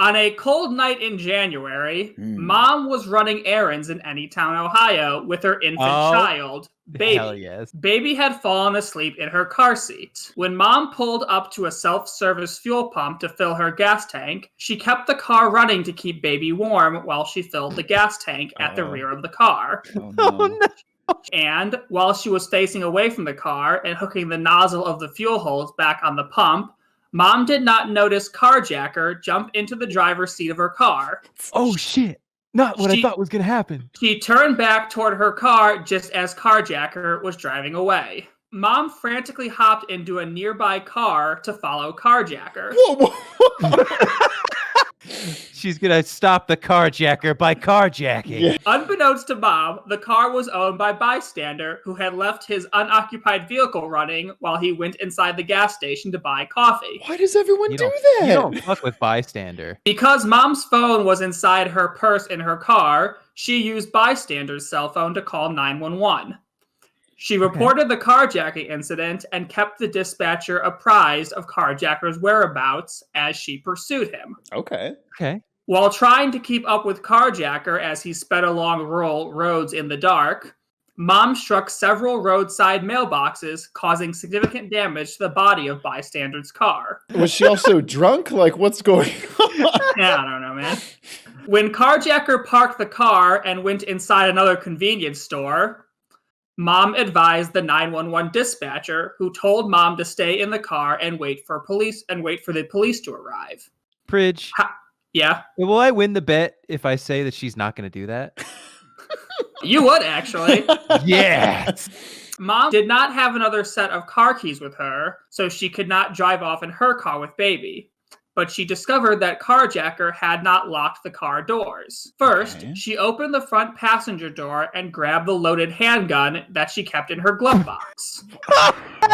On a cold night in January, Mom was running errands in Anytown, Ohio with her infant child, Baby. Hell yes. Baby had fallen asleep in her car seat. When Mom pulled up to a self-service fuel pump to fill her gas tank, she kept the car running to keep Baby warm while she filled the gas tank at the rear of the car. Oh, no. And while she was facing away from the car and hooking the nozzle of the fuel hose back on the pump, Mom did not notice Carjacker jump into the driver's seat of her car. Oh, shit. Not what I thought was going to happen. She turned back toward her car just as Carjacker was driving away. Mom frantically hopped into a nearby car to follow Carjacker. Whoa. She's going to stop the carjacker by carjacking. Yeah. Unbeknownst to Mom, the car was owned by bystander who had left his unoccupied vehicle running while he went inside the gas station to buy coffee. Why does everyone do that? You don't fuck with bystander. Because Mom's phone was inside her purse in her car, she used bystander's cell phone to call 911. She reported the carjacking incident and kept the dispatcher apprised of Carjacker's whereabouts as she pursued him. Okay. While trying to keep up with Carjacker as he sped along rural roads in the dark, Mom struck several roadside mailboxes, causing significant damage to the body of bystander's car. Was she also drunk? Like, what's going on? Yeah, I don't know, man. When Carjacker parked the car and went inside another convenience store, Mom advised the 911 dispatcher, who told Mom to stay in the car and wait for the police to arrive. Pridge. Yeah. Will I win the bet if I say that she's not going to do that? You would, actually. Yes. Mom did not have another set of car keys with her, so she could not drive off in her car with Baby. But she discovered that Carjacker had not locked the car doors. First, she opened the front passenger door and grabbed the loaded handgun that she kept in her glove box.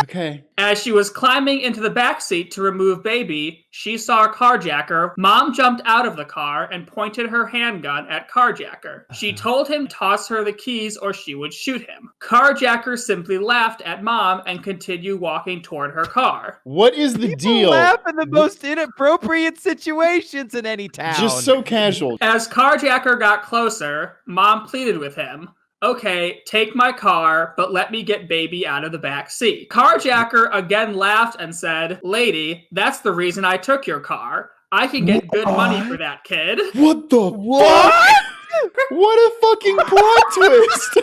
Okay. As she was climbing into the back seat to remove Baby, she saw Carjacker. Mom jumped out of the car and pointed her handgun at Carjacker. She told him to toss her the keys or she would shoot him. Carjacker simply laughed at Mom and continued walking toward her car. What is the deal? Laugh in the most inappropriate situations in Anytown. Just so casual. As Carjacker got closer, Mom pleaded with him. Okay, take my car, but let me get Baby out of the back seat. Carjacker again laughed and said, Lady, that's the reason I took your car. I can get good money for that kid. What the fuck? What a fucking plot twist.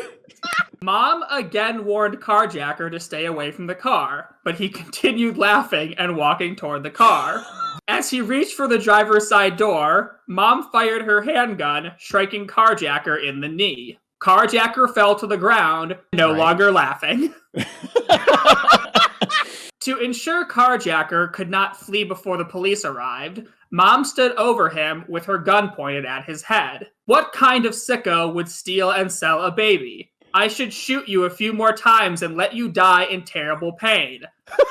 Mom again warned Carjacker to stay away from the car, but he continued laughing and walking toward the car. As he reached for the driver's side door, Mom fired her handgun, striking Carjacker in the knee. Carjacker fell to the ground, no longer laughing. To ensure Carjacker could not flee before the police arrived, Mom stood over him with her gun pointed at his head. What kind of sicko would steal and sell a baby? I should shoot you a few more times and let you die in terrible pain.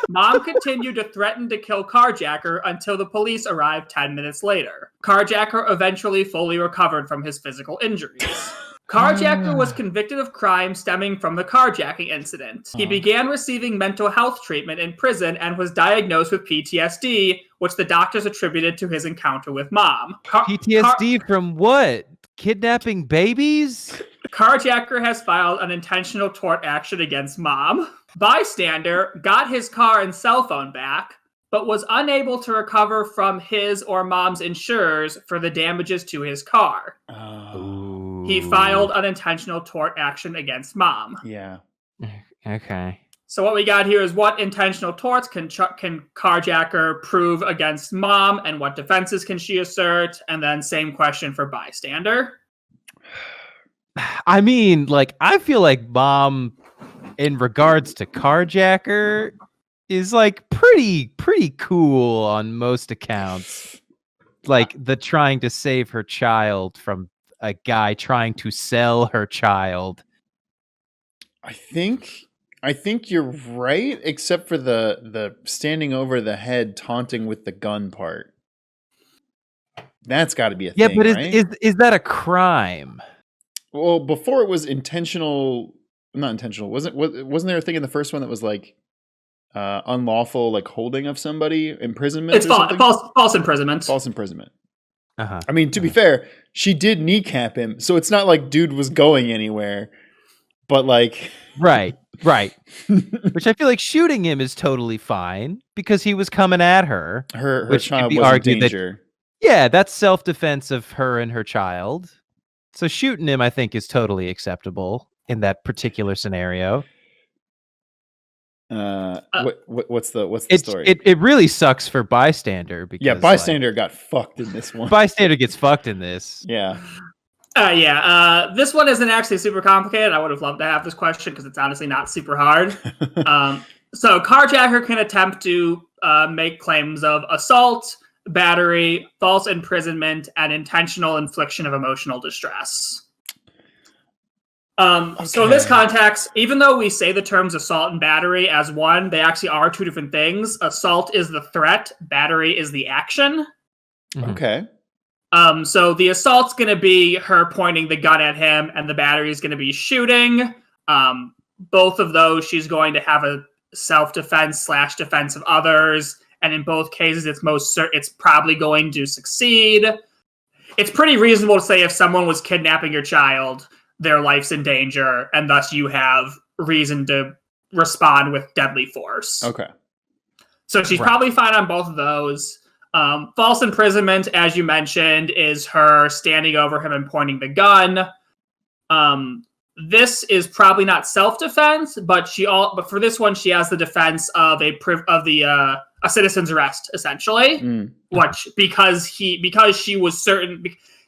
Mom continued to threaten to kill Carjacker until the police arrived 10 minutes later. Carjacker eventually fully recovered from his physical injuries. Carjacker was convicted of crime stemming from the carjacking incident. He began receiving mental health treatment in prison and was diagnosed with PTSD, which the doctors attributed to his encounter with Mom. PTSD from what? Kidnapping babies? Carjacker has filed an intentional tort action against Mom. Bystander got his car and cell phone back, but was unable to recover from his or Mom's insurers for the damages to his car. He filed an intentional tort action against Mom. Yeah. Okay. So what we got here is what intentional torts can Carjacker prove against Mom, and what defenses can she assert? And then same question for bystander. I mean, like, I feel like Mom, in regards to Carjacker, is like pretty cool on most accounts. Like the trying to save her child from a guy trying to sell her child. I think you're right, except for the standing over the head taunting with the gun part. That's got to be a thing, but right? is that a crime? Well, before it was intentional, not intentional. Wasn't there a thing in the first one that was like unlawful, like holding of somebody, imprisonment? It's false imprisonment. False imprisonment. Uh-huh. I mean, to be fair, she did kneecap him, so it's not like dude was going anywhere. But like, Right. Which I feel like shooting him is totally fine because he was coming at her. her which could child be was in argued that- danger. Yeah, that's self-defense of her and her child. So shooting him, I think, is totally acceptable in that particular scenario. What's the story? It really sucks for bystander because Yeah, bystander got fucked in this one. bystander gets fucked in this. Yeah. This one isn't actually super complicated. I would have loved to have this question because it's honestly not super hard. So carjacker can attempt to make claims of assault, battery, false imprisonment, and intentional infliction of emotional distress. So in this context, even though we say the terms assault and battery as one, they actually are two different things. Assault is the threat, battery is the action. Okay. So the assault's going to be her pointing the gun at him, and the battery is going to be shooting. Both of those, she's going to have a self-defense / defense of others, and in both cases, it's probably going to succeed. It's pretty reasonable to say if someone was kidnapping your child, their life's in danger, and thus you have reason to respond with deadly force. Okay. So she's probably fine on both of those. False imprisonment, as you mentioned, is her standing over him and pointing the gun. This is probably not self-defense, but for this one, she has the defense of a citizen's arrest, essentially. Which because she was certain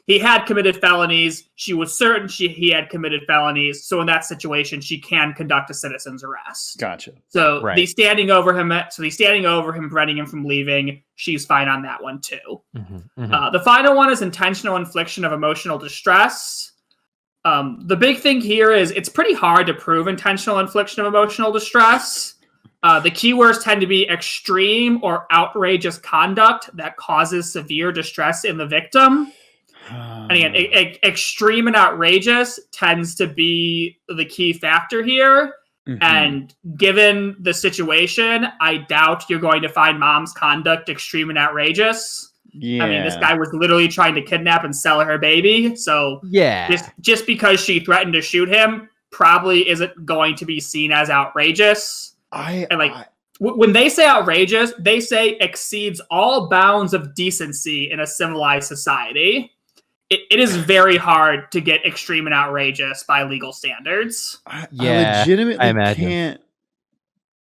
he had committed felonies, she was certain he had committed felonies. So in that situation, she can conduct a citizen's arrest. Gotcha. So the standing over him, preventing him from leaving, she's fine on that one too. The final one is intentional infliction of emotional distress. The big thing here is it's pretty hard to prove intentional infliction of emotional distress. The keywords tend to be extreme or outrageous conduct that causes severe distress in the victim. And again, extreme and outrageous tends to be the key factor here. And given the situation, I doubt you're going to find mom's conduct extreme and outrageous. Yeah. I mean, this guy was literally trying to kidnap and sell her baby. So just because she threatened to shoot him probably isn't going to be seen as outrageous. When they say outrageous, they say exceeds all bounds of decency in a civilized society. It is very hard to get extreme and outrageous by legal standards. I legitimately can't.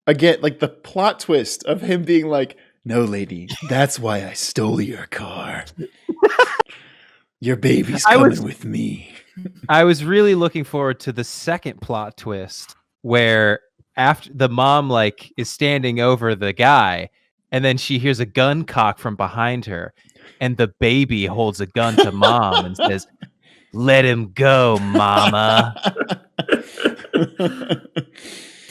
Again, like the plot twist of him being like, "No, lady, that's why I stole your car. Your baby's coming with me." I was really looking forward to the second plot twist where after the mom is standing over the guy, and then she hears a gun cock from behind her. And the baby holds a gun to mom and says, "Let him go, mama."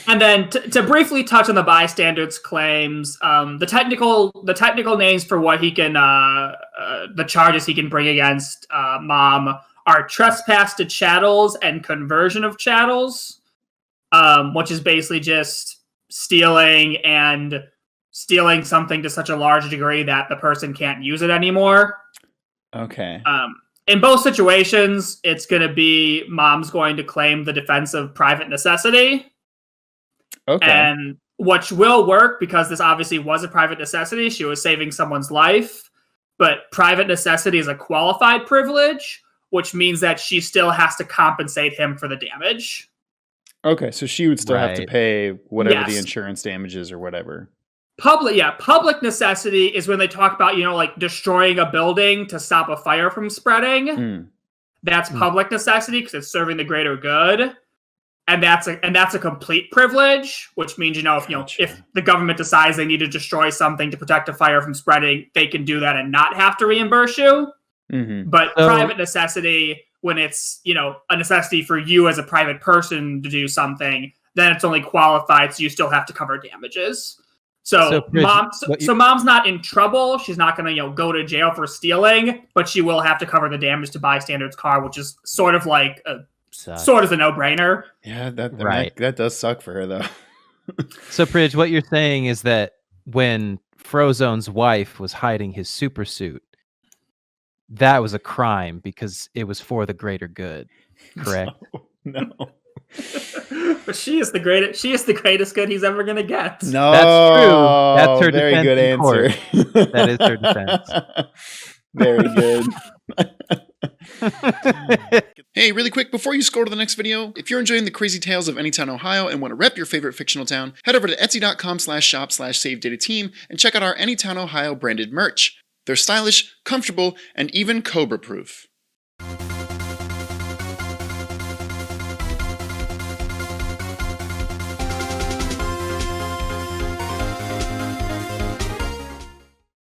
And then to briefly touch on the bystanders' claims, the technical names for what he can, the charges he can bring against mom are trespass to chattels and conversion of chattels, which is basically just stealing something to such a large degree that the person can't use it anymore. Okay. In both situations, it's going to be mom's going to claim the defense of private necessity. Okay. And which will work because this obviously was a private necessity. She was saving someone's life. But private necessity is a qualified privilege, which means that she still has to compensate him for the damage. Okay, so she would still have to pay whatever the insurance damages or whatever. Public necessity is when they talk about, destroying a building to stop a fire from spreading. That's public necessity because it's serving the greater good. And that's a complete privilege, which means, if the government decides they need to destroy something to protect a fire from spreading, they can do that and not have to reimburse you. But private necessity, when it's, a necessity for you as a private person to do something, then it's only qualified, so you still have to cover damages. So mom's not in trouble. She's not going to, go to jail for stealing, but she will have to cover the damage to bystander's car, which is sort of a no-brainer. Yeah, that does suck for her, though. So, Pridge, what you're saying is that when Frozone's wife was hiding his super suit, that was a crime because it was for the greater good. Correct? No. But she is the greatest good he's ever gonna get. No, That's true. That's her very defense good in court. answer. That is her defense. Very good. Hey, really quick, before you scroll to the next video, if you're enjoying the crazy tales of Anytown, Ohio and want to rep your favorite fictional town, head over to etsy.com/shop/SaveDataTeam and check out our Anytown, Ohio branded merch. They're stylish, comfortable, and even Cobra-proof.